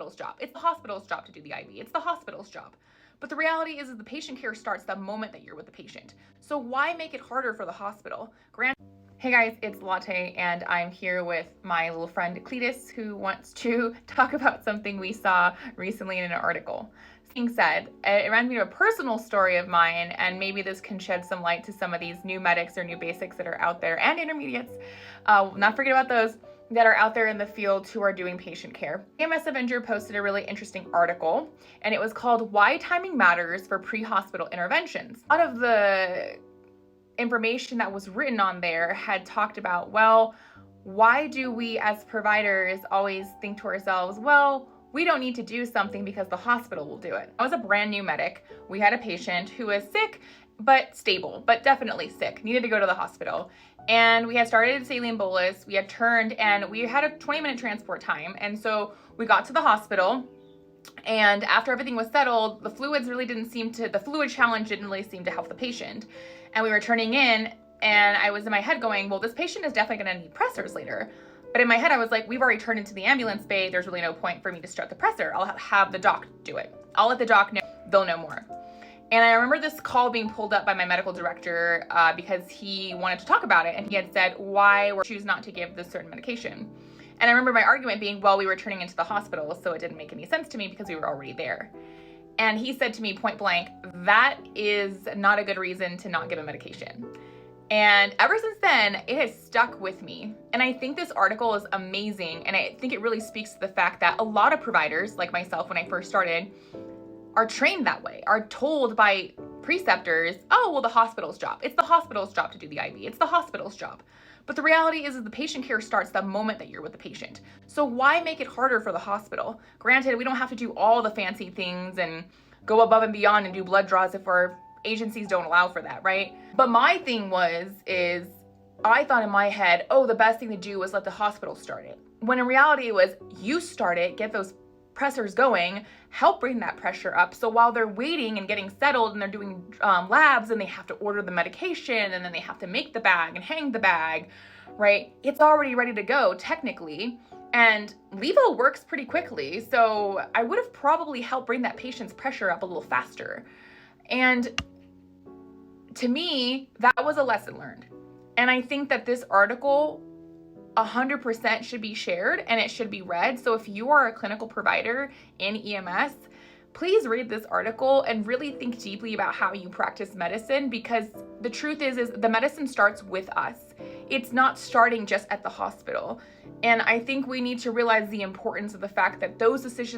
hospital's job. It's the hospital's job to do the IV. It's the hospital's job. But the reality is the patient care starts the moment that you're with the patient. So why make it harder for the hospital? Hey guys, it's Latte, and I'm here with my little friend Cletus, who wants to talk about something we saw recently in an article. Being said, it reminds me of a personal story of mine, and maybe this can shed some light to some of these new medics or new basics that are out there, and intermediates, not forget about those, that are out there in the field who are doing patient care. EMS Avenger posted a really interesting article, and it was called Why Timing Matters for Pre-Hospital Interventions. A lot of the information that was written on there had talked about, well, why do we as providers always think to ourselves, well, we don't need to do something because the hospital will do it. I was a brand new medic. We had a patient who was sick, but stable, but definitely sick, needed to go to the hospital. And we had started saline bolus, we had turned, and we had a 20-minute transport time. And so we got to the hospital, and after everything was settled, the fluid challenge didn't really seem to help the patient. And we were turning in, and I was in my head going, well, this patient is definitely gonna need pressors later. But in my head, I was like, we've already turned into the ambulance bay. There's really no point for me to strut the presser. I'll have the doc do it. I'll let the doc know, they'll know more. And I remember this call being pulled up by my medical director because he wanted to talk about it. And he had said, why we choose not to give this certain medication. And I remember my argument being, well, we were turning into the hospital, so it didn't make any sense to me because we were already there. And he said to me point blank, that is not a good reason to not give a medication. And ever since then, it has stuck with me. And I think this article is amazing. And I think it really speaks to the fact that a lot of providers, like myself when I first started, are trained that way, are told by preceptors, oh, well, the hospital's job. It's the hospital's job to do the IV. It's the hospital's job. But the reality is the patient care starts the moment that you're with the patient. So why make it harder for the hospital? Granted, we don't have to do all the fancy things and go above and beyond and do blood draws if our agencies don't allow for that, right? But my thing is I thought in my head, oh, the best thing to do was let the hospital start it. When in reality it was, you start it, get those pressors going, help bring that pressure up. So while they're waiting and getting settled and they're doing labs and they have to order the medication and then they have to make the bag and hang the bag, right? It's already ready to go technically. And levo works pretty quickly. So I would have probably helped bring that patient's pressure up a little faster. And to me, that was a lesson learned. And I think that this article 100% should be shared and it should be read. So if you are a clinical provider in EMS, please read this article and really think deeply about how you practice medicine, because the truth is the medicine starts with us. It's not starting just at the hospital. And I think we need to realize the importance of the fact that those decisions